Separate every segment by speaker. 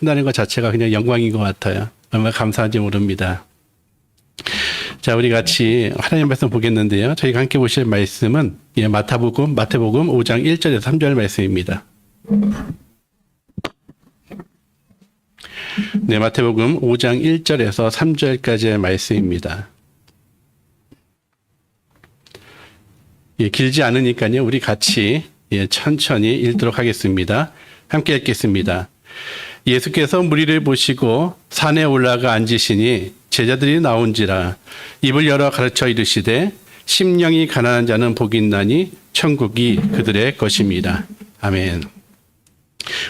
Speaker 1: 한다는 것 자체가 그냥 영광인 것 같아요. 얼마나 감사한지 모릅니다. 자, 우리 같이 하나님 말씀 보겠는데요. 저희가 함께 보실 말씀은 마태복음 5장 1절에서 3절 말씀입니다. 네, 마태복음 5장 1절에서 3절까지의 말씀입니다. 길지 않으니까요. 우리 같이 천천히 읽도록 하겠습니다. 함께 읽겠습니다. 예수께서 무리를 보시고 산에 올라가 앉으시니 제자들이 나온지라 입을 열어 가르쳐 이르시되 심령이 가난한 자는 복이 있나니 천국이 그들의 것입니다. 아멘.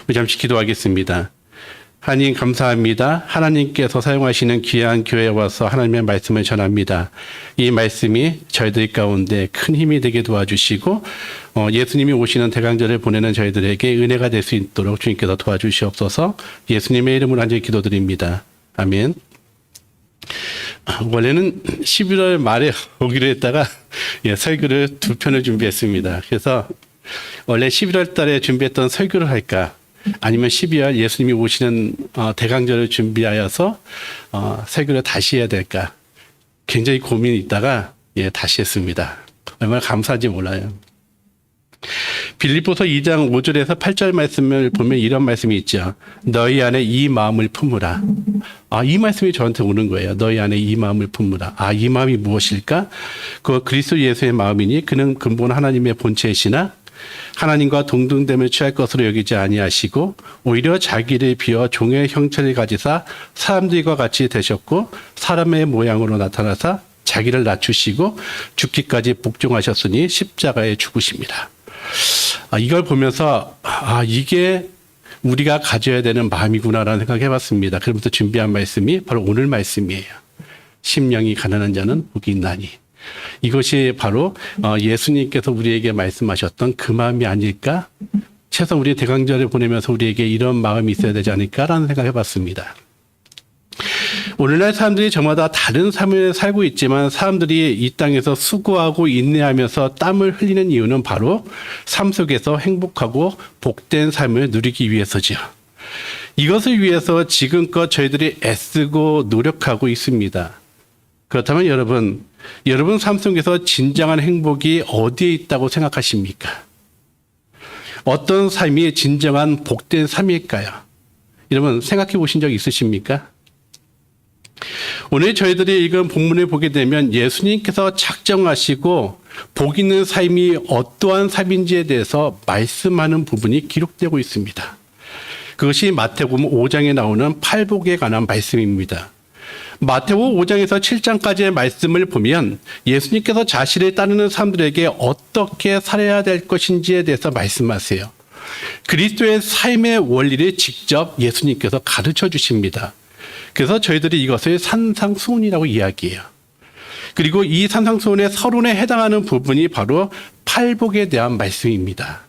Speaker 1: 우리 잠시 기도하겠습니다. 하나님 감사합니다. 하나님께서 사용하시는 귀한 교회에 와서 하나님의 말씀을 전합니다. 이 말씀이 저희들 가운데 큰 힘이 되게 도와주시고 예수님이 오시는 대강절을 보내는 저희들에게 은혜가 될 수 있도록 주님께서 도와주시옵소서. 예수님의 이름으로 간절히 기도드립니다. 아멘. 원래는 11월 말에 오기로 했다가 설교를 2편을 준비했습니다. 그래서 원래 11월 달에 준비했던 설교를 할까, 아니면 12월 예수님이 오시는 대강절을 준비하여서 설교를 다시 해야 될까 굉장히 고민이 있다가 다시 했습니다. 얼마나 감사한지 몰라요. 빌립보서 2장 5절에서 8절 말씀을 보면 이런 말씀이 있죠. 너희 안에 이 마음을 품으라. 이 말씀이 저한테 오는 거예요. 너희 안에 이 마음을 품으라. 이 마음이 무엇일까? 그 그리스도 예수의 마음이니 그는 근본 하나님의 본체이시나 하나님과 동등됨을 취할 것으로 여기지 아니하시고 오히려 자기를 비워 종의 형체를 가지사 사람들과 같이 되셨고 사람의 모양으로 나타나사 자기를 낮추시고 죽기까지 복종하셨으니 십자가에 죽으십니다. 이걸 보면서 이게 우리가 가져야 되는 마음이구나라는 생각을 해봤습니다. 그러면서 준비한 말씀이 바로 오늘 말씀이에요. 심령이 가난한 자는 복이 있나니. 이것이 바로 예수님께서 우리에게 말씀하셨던 그 마음이 아닐까? 최소한 우리 대강절을 보내면서 우리에게 이런 마음이 있어야 되지 않을까라는 생각을 해봤습니다. 오늘날 사람들이 저마다 다른 삶을 살고 있지만 사람들이 이 땅에서 수고하고 인내하면서 땀을 흘리는 이유는 바로 삶 속에서 행복하고 복된 삶을 누리기 위해서지요. 이것을 위해서 지금껏 저희들이 애쓰고 노력하고 있습니다. 그렇다면 여러분 삶 속에서 진정한 행복이 어디에 있다고 생각하십니까? 어떤 삶이 진정한 복된 삶일까요? 여러분 생각해 보신 적 있으십니까? 오늘 저희들이 읽은 본문을 보게 되면 예수님께서 작정하시고 복 있는 삶이 어떠한 삶인지에 대해서 말씀하는 부분이 기록되고 있습니다. 그것이 마태복음 5장에 나오는 팔복에 관한 말씀입니다. 마태복음 5장에서 7장까지의 말씀을 보면 예수님께서 자신을 따르는 사람들에게 어떻게 살아야 될 것인지에 대해서 말씀하세요. 그리스도의 삶의 원리를 직접 예수님께서 가르쳐 주십니다. 그래서 저희들이 이것을 산상수훈이라고 이야기해요. 그리고 이 산상수훈의 서론에 해당하는 부분이 바로 팔복에 대한 말씀입니다.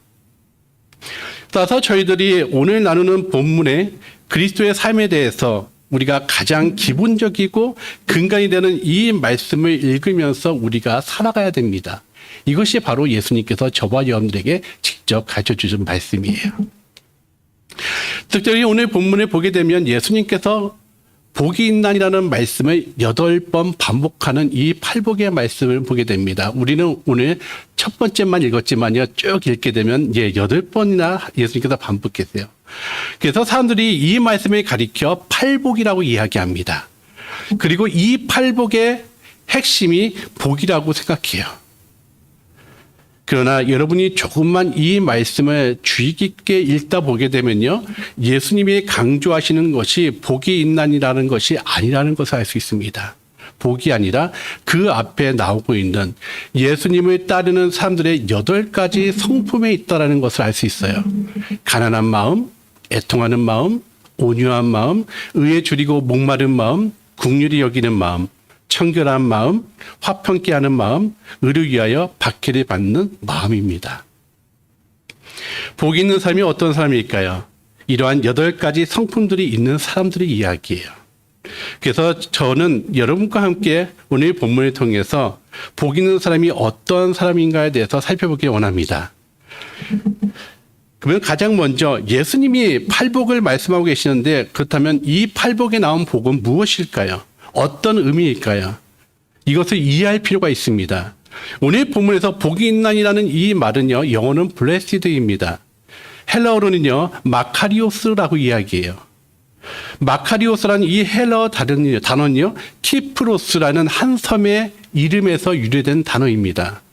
Speaker 1: 따라서 저희들이 오늘 나누는 본문의 그리스도의 삶에 대해서 우리가 가장 기본적이고 근간이 되는 이 말씀을 읽으면서 우리가 살아가야 됩니다. 이것이 바로 예수님께서 저와 여러분들에게 직접 가르쳐 주신 말씀이에요. 특별히 오늘 본문을 보게 되면 예수님께서 복이 있나니라는 말씀을 8번 반복하는 이 팔복의 말씀을 보게 됩니다. 우리는 오늘 첫 번째만 읽었지만요, 쭉 읽게 되면 8번이나 예수님께서 반복했어요. 그래서 사람들이 이 말씀을 가리켜 팔복이라고 이야기합니다. 그리고 이 팔복의 핵심이 복이라고 생각해요. 그러나 여러분이 조금만 이 말씀을 주의 깊게 읽다 보게 되면요, 예수님이 강조하시는 것이 복이 있나니라는 것이 아니라는 것을 알 수 있습니다. 복이 아니라 그 앞에 나오고 있는 예수님을 따르는 사람들의 8가지 성품에 있다는 것을 알 수 있어요. 가난한 마음, 애통하는 마음, 온유한 마음, 의에 줄이고 목마른 마음, 긍휼히 여기는 마음, 청결한 마음, 화평케 하는 마음, 의를 위하여 박해를 받는 마음입니다. 복 있는 삶이 어떤 삶일까요? 이러한 8가지 성품들이 있는 사람들의 이야기예요. 그래서 저는 여러분과 함께 오늘 본문을 통해서 복 있는 사람이 어떤 사람인가에 대해서 살펴보기 원합니다. 그러면 가장 먼저 예수님이 팔복을 말씀하고 계시는데 그렇다면 이 팔복에 나온 복은 무엇일까요? 어떤 의미일까요? 이것을 이해할 필요가 있습니다. 오늘 본문에서 복이 있나니라는 이 말은요, 영어는 blessed입니다. 헬라어로는요, 마카리오스라고 이야기해요. 마카리오스라는 이 헬라어 단어는요, 키프로스라는 한 섬의 이름에서 유래된 단어입니다.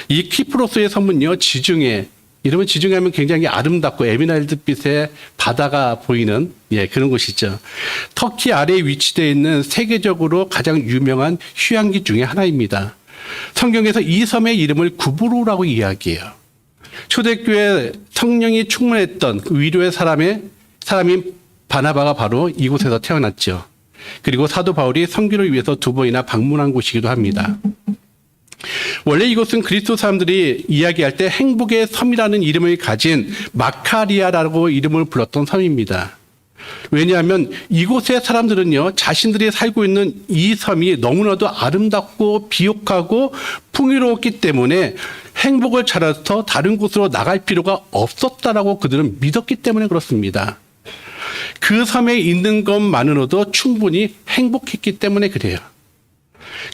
Speaker 1: 이 키프로스의 섬은요, 지중해, 이러면 지중해 하면 굉장히 아름답고 에메랄드빛의 바다가 보이는 그런 곳이죠. 터키 아래에 위치되어 있는 세계적으로 가장 유명한 휴양지 중에 하나입니다. 성경에서 이 섬의 이름을 구브로라고 이야기해요. 초대교회 성령이 충만했던 그 위로의 사람인 바나바가 바로 이곳에서 태어났죠. 그리고 사도 바울이 선교를 위해서 2번이나 방문한 곳이기도 합니다. 원래 이곳은 그리스도 사람들이 이야기할 때 행복의 섬이라는 이름을 가진 마카리아라고 이름을 불렀던 섬입니다. 왜냐하면 이곳의 사람들은요, 자신들이 살고 있는 이 섬이 너무나도 아름답고 비옥하고 풍요로웠기 때문에 행복을 찾아서 다른 곳으로 나갈 필요가 없었다라고 그들은 믿었기 때문에 그렇습니다. 그 섬에 있는 것만으로도 충분히 행복했기 때문에 그래요.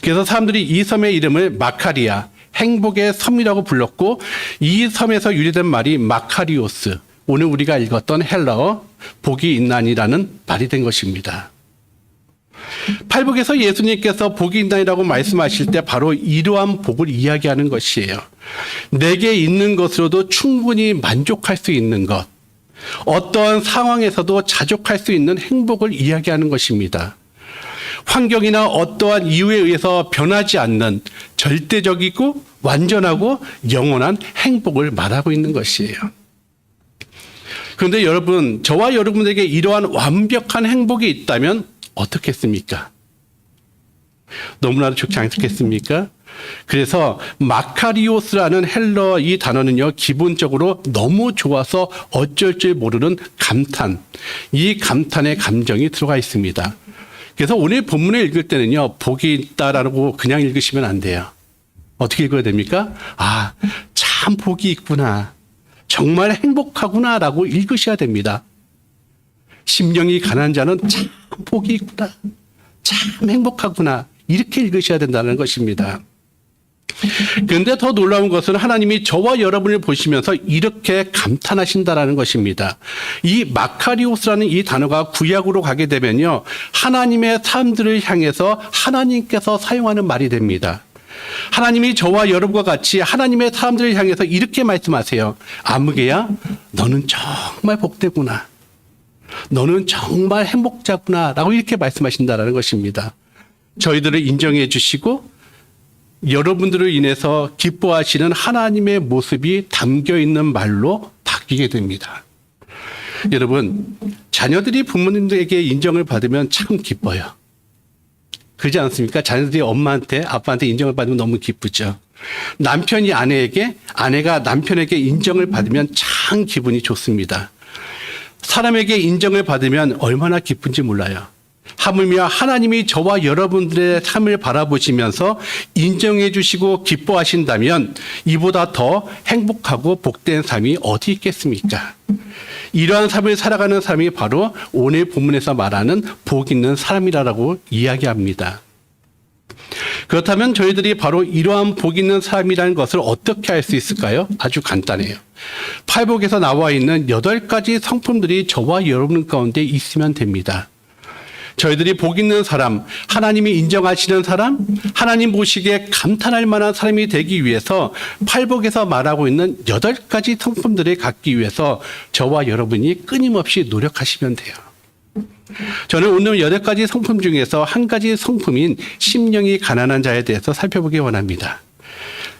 Speaker 1: 그래서 사람들이 이 섬의 이름을 마카리아, 행복의 섬이라고 불렀고, 이 섬에서 유래된 말이 마카리오스, 오늘 우리가 읽었던 헬라어 복이 있나니라는 말이 된 것입니다. 팔복에서 예수님께서 복이 있나니라고 말씀하실 때 바로 이러한 복을 이야기하는 것이에요. 내게 있는 것으로도 충분히 만족할 수 있는 것, 어떠한 상황에서도 자족할 수 있는 행복을 이야기하는 것입니다. 환경이나 어떠한 이유에 의해서 변하지 않는 절대적이고 완전하고 영원한 행복을 말하고 있는 것이에요. 그런데 여러분, 저와 여러분에게 이러한 완벽한 행복이 있다면 어떻겠습니까? 너무나도 좋지 않겠습니까? 그래서 마카리오스라는 헬러 이 단어는요, 기본적으로 너무 좋아서 어쩔 줄 모르는 감탄, 이 감탄의 감정이 들어가 있습니다. 그래서 오늘 본문을 읽을 때는요, 복이 있다라고 그냥 읽으시면 안 돼요. 어떻게 읽어야 됩니까? 아, 참 복이 있구나. 정말 행복하구나라고 읽으셔야 됩니다. 심령이 가난한 자는 참 복이 있구나. 참 행복하구나. 이렇게 읽으셔야 된다는 것입니다. 그런데 더 놀라운 것은 하나님이 저와 여러분을 보시면서 이렇게 감탄하신다라는 것입니다. 이 마카리오스라는 이 단어가 구약으로 가게 되면요, 하나님의 사람들을 향해서 하나님께서 사용하는 말이 됩니다. 하나님이 저와 여러분과 같이 하나님의 사람들을 향해서 이렇게 말씀하세요. 아무개야, 너는 정말 복되구나. 너는 정말 행복자구나. 라고 이렇게 말씀하신다는 것입니다. 저희들을 인정해 주시고 여러분들을 인해서 기뻐하시는 하나님의 모습이 담겨 있는 말로 바뀌게 됩니다. 여러분, 자녀들이 부모님들에게 인정을 받으면 참 기뻐요. 그렇지 않습니까? 자녀들이 엄마한테, 아빠한테 인정을 받으면 너무 기쁘죠. 남편이 아내에게, 아내가 남편에게 인정을 받으면 참 기분이 좋습니다. 사람에게 인정을 받으면 얼마나 기쁜지 몰라요. 하물며 하나님이 저와 여러분들의 삶을 바라보시면서 인정해 주시고 기뻐하신다면 이보다 더 행복하고 복된 삶이 어디 있겠습니까? 이러한 삶을 살아가는 사람이 바로 오늘 본문에서 말하는 복 있는 사람이라고 이야기합니다. 그렇다면 저희들이 바로 이러한 복 있는 사람이라는 것을 어떻게 알 수 있을까요? 아주 간단해요. 팔복에서 나와 있는 8가지 성품들이 저와 여러분 가운데 있으면 됩니다. 저희들이 복 있는 사람, 하나님이 인정하시는 사람, 하나님 보시기에 감탄할 만한 사람이 되기 위해서 팔복에서 말하고 있는 8가지 성품들을 갖기 위해서 저와 여러분이 끊임없이 노력하시면 돼요. 저는 오늘 8가지 성품 중에서 한 가지 성품인 심령이 가난한 자에 대해서 살펴보기 원합니다.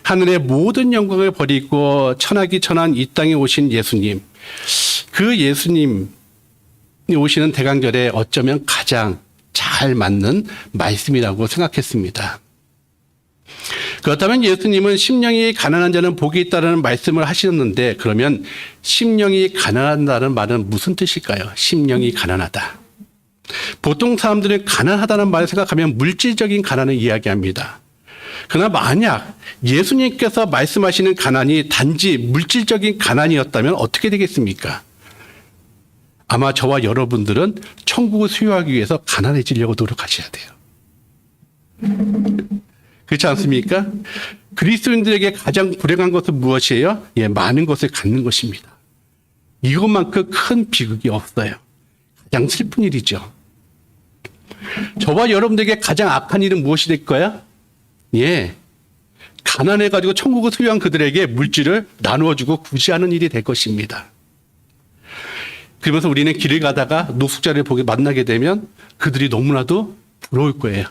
Speaker 1: 하늘의 모든 영광을 버리고 천하기 천한 이 땅에 오신 예수님, 그 예수님 오시는 대강절에 어쩌면 가장 잘 맞는 말씀이라고 생각했습니다. 그렇다면 예수님은 심령이 가난한 자는 복이 있다는 말씀을 하셨는데, 그러면 심령이 가난하다는 말은 무슨 뜻일까요? 심령이 가난하다. 보통 사람들은 가난하다는 말을 생각하면 물질적인 가난을 이야기합니다. 그러나 만약 예수님께서 말씀하시는 가난이 단지 물질적인 가난이었다면 어떻게 되겠습니까? 아마 저와 여러분들은 천국을 소유하기 위해서 가난해지려고 노력하셔야 돼요. 그렇지 않습니까? 그리스도인들에게 가장 불행한 것은 무엇이에요? 예, 많은 것을 갖는 것입니다. 이것만큼 큰 비극이 없어요. 가장 슬픈 일이죠. 저와 여러분들에게 가장 악한 일은 무엇이 될까요? 예, 가난해가지고 천국을 소유한 그들에게 물질을 나누어주고 구제하는 일이 될 것입니다. 그러면서 우리는 길을 가다가 노숙자를 만나게 되면 그들이 너무나도 부러울 거예요.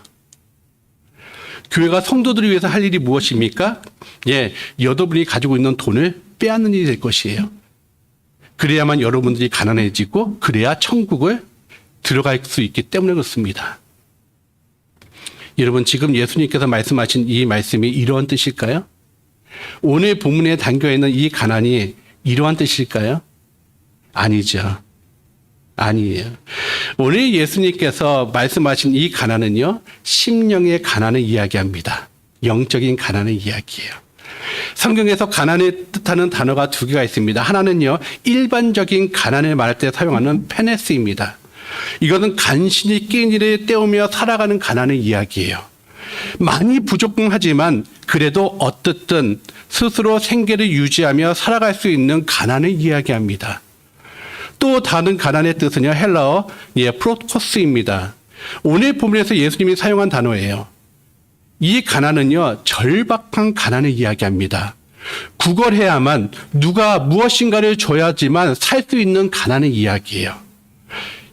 Speaker 1: 교회가 성도들을 위해서 할 일이 무엇입니까? 예, 여러분이 가지고 있는 돈을 빼앗는 일이 될 것이에요. 그래야만 여러분들이 가난해지고 그래야 천국을 들어갈 수 있기 때문에 그렇습니다. 여러분, 지금 예수님께서 말씀하신 이 말씀이 이러한 뜻일까요? 오늘 본문에 담겨 있는 이 가난이 이러한 뜻일까요? 아니죠. 아니에요. 오늘 예수님께서 말씀하신 이 가난은요, 심령의 가난을 이야기합니다. 영적인 가난의 이야기예요. 성경에서 가난을 뜻하는 단어가 두 개가 있습니다. 하나는요, 일반적인 가난을 말할 때 사용하는 페네스입니다. 이것은 간신히 끼니를 때우며 살아가는 가난의 이야기예요. 많이 부족은 하지만 그래도 어떻든 스스로 생계를 유지하며 살아갈 수 있는 가난을 이야기합니다. 또 다른 가난의 뜻은요, 헬라어 프로토스입니다. 오늘 본문에서 예수님이 사용한 단어예요. 이 가난은요, 절박한 가난을 이야기합니다. 구걸해야만 누가 무엇인가를 줘야지만 살 수 있는 가난의 이야기예요.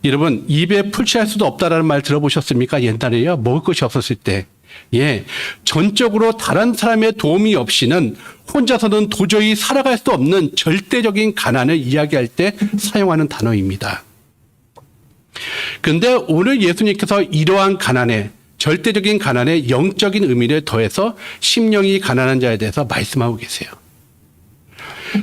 Speaker 1: 여러분, 입에 풀칠할 수도 없다라는 말 들어보셨습니까? 옛날에요, 먹을 것이 없었을 때. 예, 전적으로 다른 사람의 도움이 없이는 혼자서는 도저히 살아갈 수 없는 절대적인 가난을 이야기할 때 사용하는 단어입니다. 그런데 오늘 예수님께서 이러한 가난에, 절대적인 가난에 영적인 의미를 더해서 심령이 가난한 자에 대해서 말씀하고 계세요.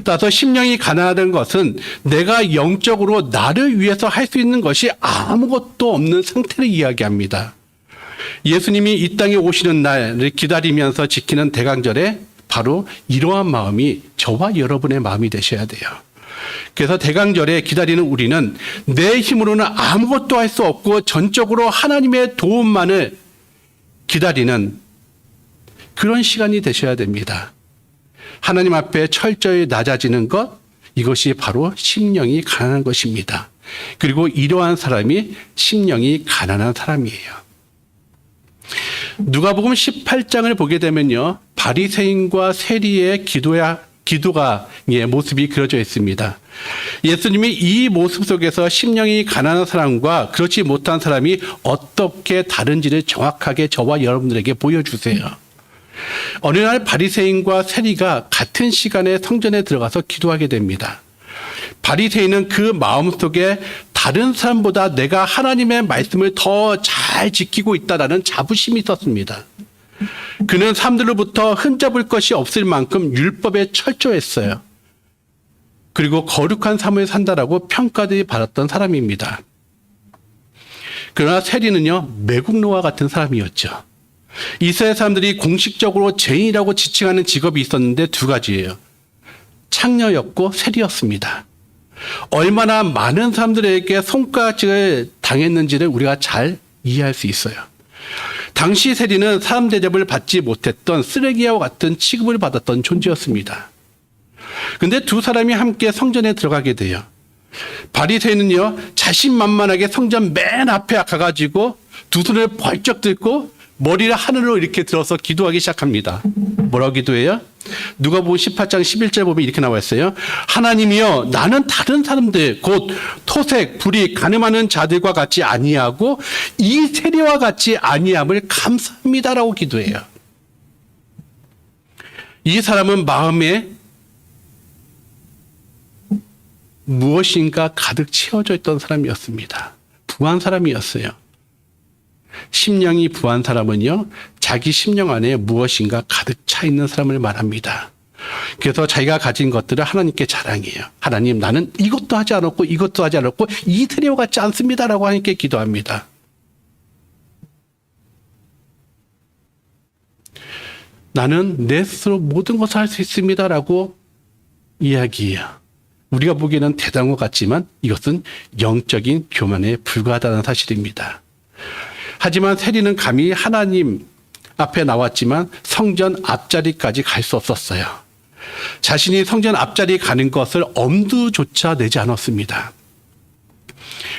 Speaker 1: 따라서 심령이 가난하다는 것은 내가 영적으로 나를 위해서 할 수 있는 것이 아무것도 없는 상태를 이야기합니다. 예수님이 이 땅에 오시는 날을 기다리면서 지키는 대강절에 바로 이러한 마음이 저와 여러분의 마음이 되셔야 돼요. 그래서 대강절에 기다리는 우리는 내 힘으로는 아무것도 할 수 없고 전적으로 하나님의 도움만을 기다리는 그런 시간이 되셔야 됩니다. 하나님 앞에 철저히 낮아지는 것, 이것이 바로 심령이 가난한 것입니다. 그리고 이러한 사람이 심령이 가난한 사람이에요. 누가복음 18장을 보게 되면요, 바리새인과 세리의 기도가 모습이 그려져 있습니다. 예수님이 이 모습 속에서 심령이 가난한 사람과 그렇지 못한 사람이 어떻게 다른지를 정확하게 저와 여러분들에게 보여주세요. 어느 날 바리새인과 세리가 같은 시간에 성전에 들어가서 기도하게 됩니다. 바리새인은 그 마음속에 다른 사람보다 내가 하나님의 말씀을 더 잘 지키고 있다라는 자부심이 있었습니다. 그는 사람들로부터 흠잡을 것이 없을 만큼 율법에 철저했어요. 그리고 거룩한 삶을 산다라고 평가를 받았던 사람입니다. 그러나 세리는요, 매국노와 같은 사람이었죠. 이스라엘 사람들이 공식적으로 죄인이라고 지칭하는 직업이 있었는데 두 가지예요. 창녀였고 세리였습니다. 얼마나 많은 사람들에게 손가락질을 당했는지를 우리가 잘 이해할 수 있어요. 당시 세리는 사람 대접을 받지 못했던 쓰레기와 같은 취급을 받았던 존재였습니다. 그런데 두 사람이 함께 성전에 들어가게 돼요. 바리새인은요, 자신만만하게 성전 맨 앞에 가가지고 두 손을 벌쩍 들고 머리를 하늘로 이렇게 들어서 기도하기 시작합니다. 뭐라고 기도해요? 누가복음 18장 11절 보면 이렇게 나와 있어요. 하나님이여, 나는 다른 사람들 곧 토색, 불이, 간음하는 자들과 같이 아니하고 이 세리와 같이 아니함을 감사합니다라고 기도해요. 이 사람은 마음에 무엇인가 가득 채워져 있던 사람이었습니다. 부한 사람이었어요. 심령이 부한 사람은요, 자기 심령 안에 무엇인가 가득 차 있는 사람을 말합니다. 그래서 자기가 가진 것들을 하나님께 자랑해요. 하나님, 나는 이것도 하지 않았고 이것도 하지 않았고 이 세리와 같지 않습니다라고 하나님께 기도합니다. 나는 내 스스로 모든 것을 할 수 있습니다라고 이야기해요. 우리가 보기에는 대단한 것 같지만 이것은 영적인 교만에 불과하다는 사실입니다. 하지만 세리는 감히 하나님 앞에 나왔지만 성전 앞자리까지 갈 수 없었어요. 자신이 성전 앞자리 가는 것을 엄두조차 내지 않았습니다.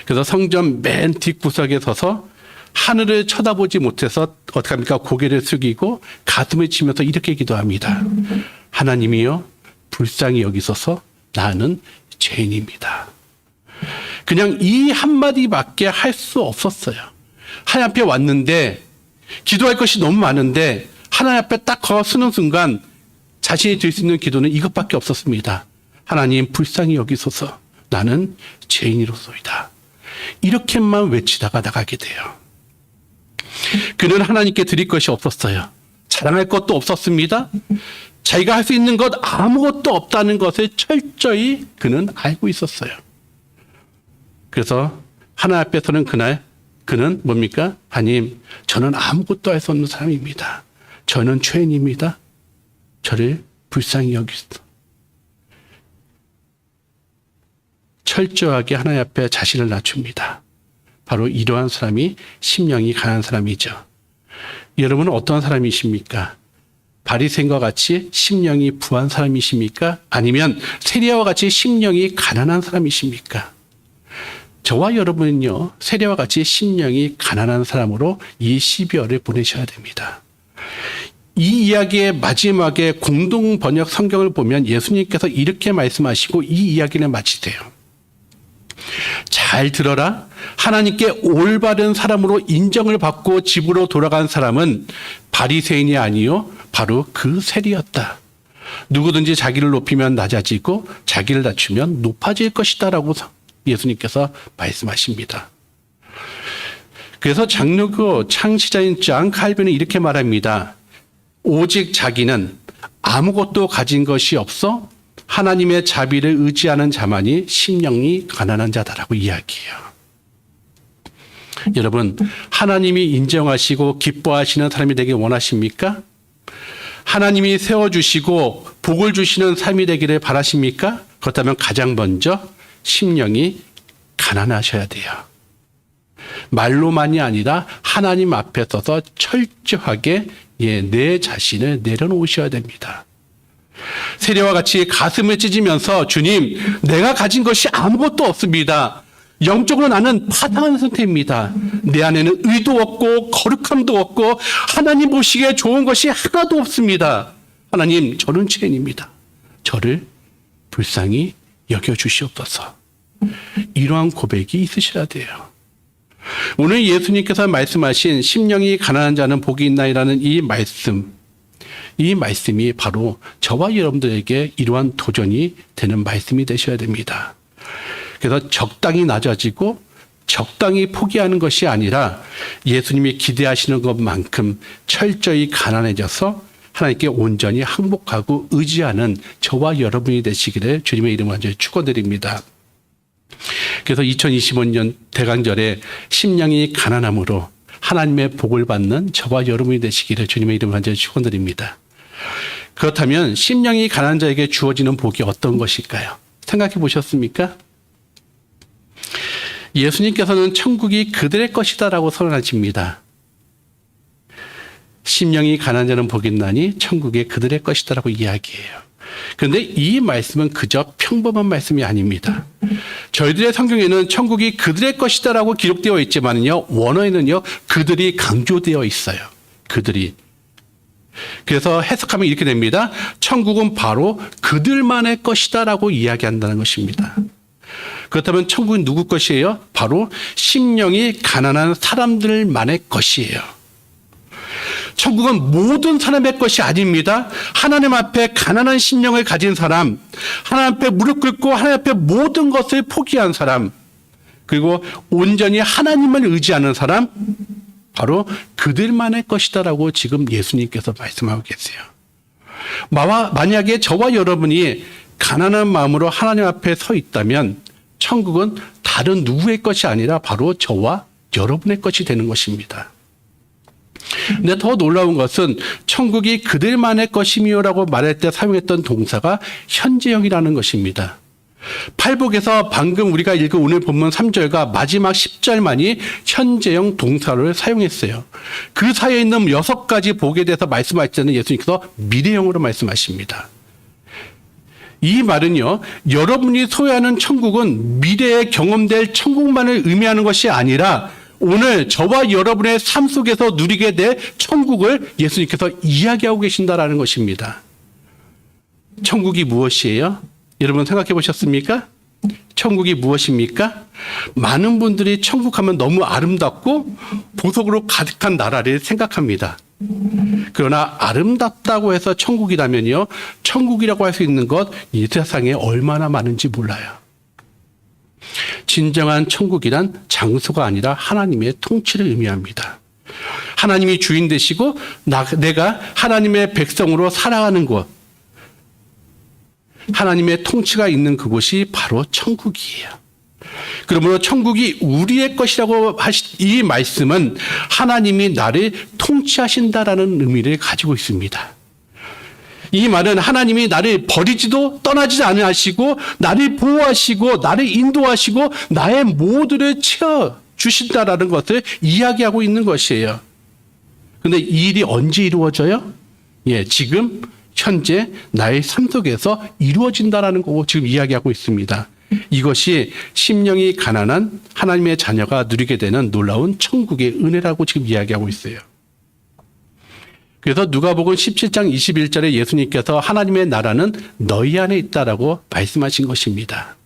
Speaker 1: 그래서 성전 맨 뒷구석에 서서 하늘을 쳐다보지 못해서 어떻게 합니까? 고개를 숙이고 가슴을 치면서 이렇게 기도합니다. 하나님이여 불쌍히 여기소서 나는 죄인입니다. 그냥 이 한마디밖에 할 수 없었어요. 하나님 앞에 왔는데 기도할 것이 너무 많은데 하나님 앞에 딱 서는 순간 자신이 드릴 수 있는 기도는 이것밖에 없었습니다. 하나님 불쌍히 여기소서 나는 죄인이로소이다. 이렇게만 외치다가 나가게 돼요. 그는 하나님께 드릴 것이 없었어요. 자랑할 것도 없었습니다. 자기가 할 수 있는 것 아무것도 없다는 것을 철저히 그는 알고 있었어요. 그래서 하나님 앞에서는 그날 그는 뭡니까? 하나님, 저는 아무것도 할 수 없는 사람입니다. 저는 죄인입니다. 저를 불쌍히 여기소서. 철저하게 하나님 앞에 자신을 낮춥니다. 바로 이러한 사람이 심령이 가난한 사람이죠. 여러분은 어떤 사람이십니까? 바리새인과 같이 심령이 부한 사람이십니까? 아니면 세리야와 같이 심령이 가난한 사람이십니까? 저와 여러분은요, 세리야와 같이 심령이 가난한 사람으로 이 12월을 보내셔야 됩니다. 이 이야기의 마지막에 공동 번역 성경을 보면 예수님께서 이렇게 말씀하시고 이 이야기를 마치세요. 잘 들어라. 하나님께 올바른 사람으로 인정을 받고 집으로 돌아간 사람은 바리새인이 아니요 바로 그 세리였다. 누구든지 자기를 높이면 낮아지고 자기를 낮추면 높아질 것이다라고 예수님께서 말씀하십니다. 그래서 장로교 창시자인 장 칼빈은 이렇게 말합니다. 오직 자기는 아무것도 가진 것이 없어 하나님의 자비를 의지하는 자만이 심령이 가난한 자다라고 이야기해요. 여러분, 하나님이 인정하시고 기뻐하시는 사람이 되길 원하십니까? 하나님이 세워주시고 복을 주시는 삶이 되기를 바라십니까? 그렇다면 가장 먼저 심령이 가난하셔야 돼요. 말로만이 아니라 하나님 앞에 서서 철저하게 내 자신을 내려놓으셔야 됩니다. 세리와 같이 가슴을 찢으면서 주님, 내가 가진 것이 아무것도 없습니다. 영적으로 나는 파당한 상태입니다. 내 안에는 의도 없고 거룩함도 없고 하나님 보시기에 좋은 것이 하나도 없습니다. 하나님, 저는 죄인입니다. 저를 불쌍히 여겨주시옵소서. 이러한 고백이 있으셔야 돼요. 오늘 예수님께서 말씀하신 심령이 가난한 자는 복이 있나이라는 이 말씀이 바로 저와 여러분들에게 이러한 도전이 되는 말씀이 되셔야 됩니다. 그래서 적당히 낮아지고 적당히 포기하는 것이 아니라 예수님이 기대하시는 것만큼 철저히 가난해져서 하나님께 온전히 항복하고 의지하는 저와 여러분이 되시기를 주님의 이름으로 간절히 축원드립니다. 그래서 2025년 대강절에 심령이 가난함으로 하나님의 복을 받는 저와 여러분이 되시기를 주님의 이름으로 간절히 축원드립니다. 그렇다면 심령이 가난한 자에게 주어지는 복이 어떤 것일까요? 생각해 보셨습니까? 예수님께서는 천국이 그들의 것이다라고 선언하십니다. 심령이 가난한 자는 복이 있나니 천국이 그들의 것이다라고 이야기해요. 그런데 이 말씀은 그저 평범한 말씀이 아닙니다. 저희들의 성경에는 천국이 그들의 것이다라고 기록되어 있지만요, 원어에는요 그들이 강조되어 있어요. 그들이. 그래서 해석하면 이렇게 됩니다. 천국은 바로 그들만의 것이다라고 이야기한다는 것입니다. 그렇다면 천국은 누구 것이에요? 바로 심령이 가난한 사람들만의 것이에요. 천국은 모든 사람의 것이 아닙니다. 하나님 앞에 가난한 심령을 가진 사람, 하나님 앞에 무릎 꿇고 하나님 앞에 모든 것을 포기한 사람, 그리고 온전히 하나님을 의지하는 사람, 바로 그들만의 것이다라고 지금 예수님께서 말씀하고 계세요. 만약에 저와 여러분이 가난한 마음으로 하나님 앞에 서 있다면 천국은 다른 누구의 것이 아니라 바로 저와 여러분의 것이 되는 것입니다. 근데 더 놀라운 것은 천국이 그들만의 것이며라고 말할 때 사용했던 동사가 현재형이라는 것입니다. 팔복에서 방금 우리가 읽은 오늘 본문 3절과 마지막 10절만이 현재형 동사를 사용했어요. 그 사이에 있는 6가지 복에 대해서 말씀하실 때는 예수님께서 미래형으로 말씀하십니다. 이 말은요, 여러분이 소유하는 천국은 미래에 경험될 천국만을 의미하는 것이 아니라 오늘 저와 여러분의 삶 속에서 누리게 될 천국을 예수님께서 이야기하고 계신다라는 것입니다. 천국이 무엇이에요? 여러분 생각해 보셨습니까? 천국이 무엇입니까? 많은 분들이 천국 하면 너무 아름답고 보석으로 가득한 나라를 생각합니다. 그러나 아름답다고 해서 천국이라면요, 천국이라고 할 수 있는 것 이 세상에 얼마나 많은지 몰라요. 진정한 천국이란 장소가 아니라 하나님의 통치를 의미합니다. 하나님이 주인 되시고 내가 하나님의 백성으로 살아가는 곳, 하나님의 통치가 있는 그곳이 바로 천국이에요. 그러므로 천국이 우리의 것이라고 하신 이 말씀은 하나님이 나를 통치하신다라는 의미를 가지고 있습니다. 이 말은 하나님이 나를 버리지도 떠나지 않으시고 나를 보호하시고 나를 인도하시고 나의 모두를 채워주신다라는 것을 이야기하고 있는 것이에요. 그런데 이 일이 언제 이루어져요? 지금 현재 나의 삶 속에서 이루어진다라는 거고 지금 이야기하고 있습니다. 이것이 심령이 가난한 하나님의 자녀가 누리게 되는 놀라운 천국의 은혜라고 지금 이야기하고 있어요. 그래서 누가복음 17장 21절에 예수님께서 하나님의 나라는 너희 안에 있다라고 말씀하신 것입니다.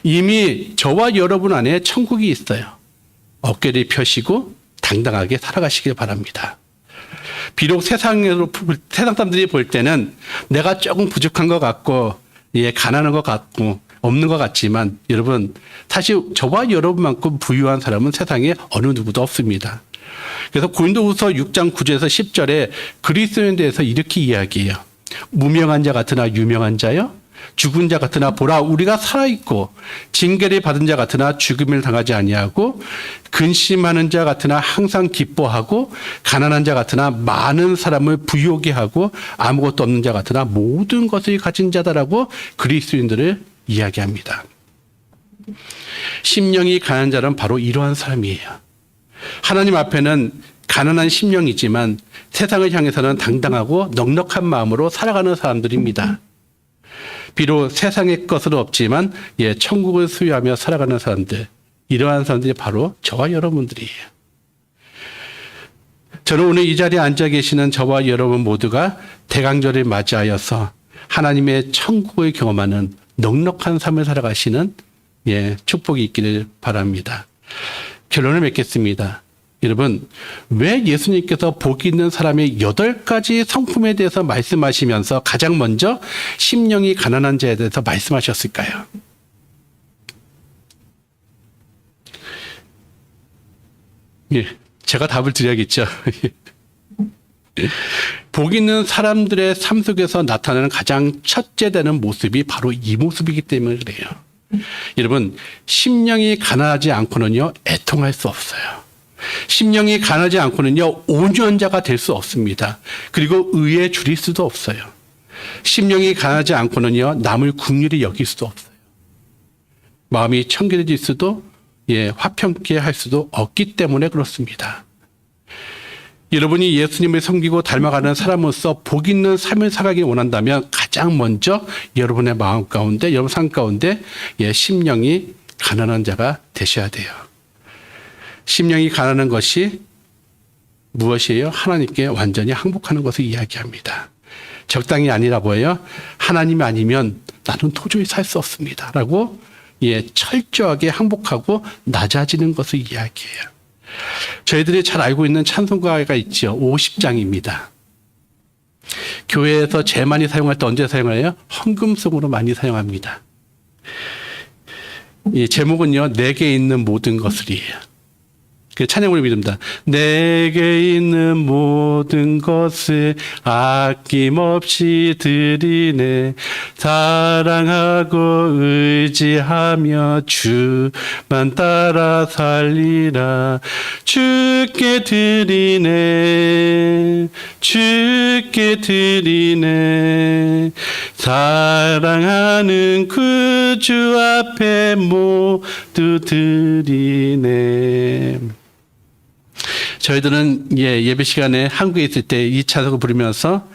Speaker 1: 이미 저와 여러분 안에 천국이 있어요. 어깨를 펴시고 당당하게 살아가시길 바랍니다. 비록 세상 사람들이 볼 때는 내가 조금 부족한 것 같고, 가난한 것 같고, 없는 것 같지만, 여러분, 사실 저와 여러분만큼 부유한 사람은 세상에 어느 누구도 없습니다. 그래서 고린도후서 6장 9절에서 10절에 그리스도인에 대해서 이렇게 이야기해요. 무명한 자 같으나 유명한 자요, 죽은 자 같으나 보라 우리가 살아있고, 징계를 받은 자 같으나 죽음을 당하지 아니하고, 근심하는 자 같으나 항상 기뻐하고, 가난한 자 같으나 많은 사람을 부유하게 하고, 아무것도 없는 자 같으나 모든 것을 가진 자다라고 그리스도인들을 이야기합니다. 심령이 가난한 자는 바로 이러한 사람이에요. 하나님 앞에는 가난한 심령이지만 세상을 향해서는 당당하고 넉넉한 마음으로 살아가는 사람들입니다. 비록 세상의 것은 없지만 천국을 소유하며 살아가는 사람들, 이러한 사람들이 바로 저와 여러분들이에요. 저는 오늘 이 자리에 앉아 계시는 저와 여러분 모두가 대강절을 맞이하여서 하나님의 천국을 경험하는 넉넉한 삶을 살아가시는 축복이 있기를 바랍니다. 결론을 맺겠습니다. 여러분, 왜 예수님께서 복이 있는 사람의 8가지 성품에 대해서 말씀하시면서 가장 먼저 심령이 가난한 자에 대해서 말씀하셨을까요? 제가 답을 드려야겠죠. 복 있는 사람들의 삶 속에서 나타나는 가장 첫째 되는 모습이 바로 이 모습이기 때문에 그래요. 여러분, 심령이 가난하지 않고는요, 애통할 수 없어요. 심령이 가난하지 않고는요, 온유한자가 될 수 없습니다. 그리고 의에 줄일 수도 없어요. 심령이 가난하지 않고는요, 남을 긍휼히 여길 수도 없어요. 마음이 청결해질 수도, 화평케 할 수도 없기 때문에 그렇습니다. 여러분이 예수님을 섬기고 닮아가는 사람으로서 복 있는 삶을 살아가기 원한다면 가장 먼저 여러분의 마음 가운데, 여러분 삶 가운데 심령이 가난한 자가 되셔야 돼요. 심령이 가난한 것이 무엇이에요? 하나님께 완전히 항복하는 것을 이야기합니다. 적당히 아니라 뭐예요? 하나님이 아니면 나는 도저히 살 수 없습니다. 라고 철저하게 항복하고 낮아지는 것을 이야기해요. 저희들이 잘 알고 있는 찬송가가 있죠. 50장입니다. 교회에서 제일 많이 사용할 때 언제 사용해요? 헌금송으로 많이 사용합니다. 이 제목은요, 내게 있는 모든 것을이에요. 그 찬양을 믿습니다. 내게 있는 모든 것을 아낌없이 드리네. 사랑하고 의지하며 주만 따라 살리라. 주께 드리네. 주께 드리네. 사랑하는 구주 앞에 모두 드리네. 저희들은 예배 시간에 한국에 있을 때 이 찬송을 부르면서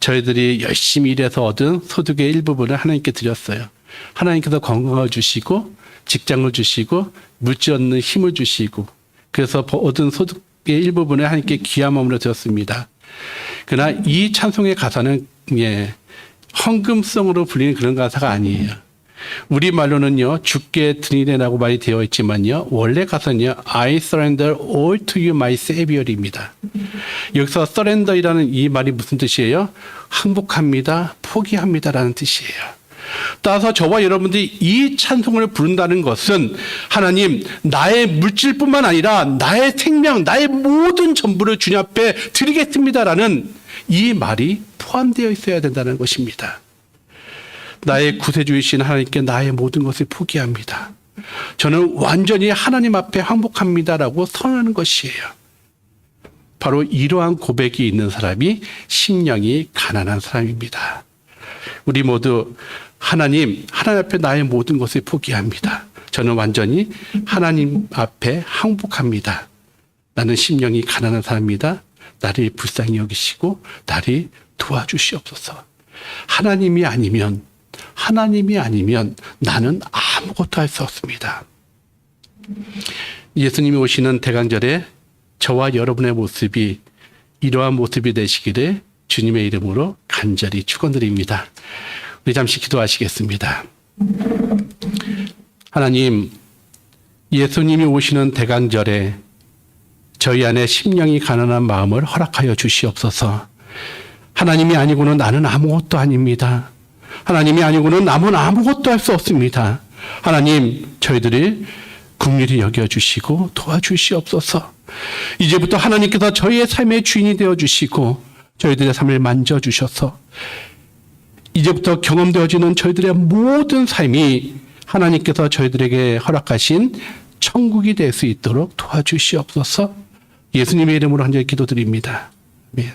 Speaker 1: 저희들이 열심히 일해서 얻은 소득의 일부분을 하나님께 드렸어요. 하나님께서 건강을 주시고 직장을 주시고 물질 얻는 힘을 주시고 그래서 얻은 소득의 일부분을 하나님께 귀한 마음으로 드렸습니다. 그러나 이 찬송의 가사는 헌금성으로 불리는 그런 가사가 아니에요. 우리말로는요, 주께 드리네라고 말이 되어 있지만요, 원래 가사는요, I surrender all to you, my savior입니다. 여기서 surrender이라는 이 말이 무슨 뜻이에요? 항복합니다, 포기합니다라는 뜻이에요. 따라서 저와 여러분들이 이 찬송을 부른다는 것은 하나님, 나의 물질뿐만 아니라 나의 생명, 나의 모든 전부를 주님 앞에 드리겠습니다라는 이 말이 포함되어 있어야 된다는 것입니다. 나의 구세주이신 하나님께 나의 모든 것을 포기합니다. 저는 완전히 하나님 앞에 항복합니다라고 선언하는 것이에요. 바로 이러한 고백이 있는 사람이 심령이 가난한 사람입니다. 우리 모두 하나님 앞에 나의 모든 것을 포기합니다. 저는 완전히 하나님 앞에 항복합니다. 나는 심령이 가난한 사람입니다. 나를 불쌍히 여기시고 나를 도와주시옵소서. 하나님이 아니면 나는 아무것도 할 수 없습니다. 예수님이 오시는 대강절에 저와 여러분의 모습이 이러한 모습이 되시기를 주님의 이름으로 간절히 축원드립니다. 우리 잠시 기도하시겠습니다. 하나님, 예수님이 오시는 대강절에 저희 안에 심령이 가난한 마음을 허락하여 주시옵소서. 하나님이 아니고는 나는 아무것도 아닙니다. 하나님이 아니고는 남은 아무것도 할 수 없습니다. 하나님, 저희들을 긍휼히 여겨주시고 도와주시옵소서. 이제부터 하나님께서 저희의 삶의 주인이 되어주시고 저희들의 삶을 만져주셔서 이제부터 경험되어지는 저희들의 모든 삶이 하나님께서 저희들에게 허락하신 천국이 될 수 있도록 도와주시옵소서. 예수님의 이름으로 간절히 기도드립니다. 아멘.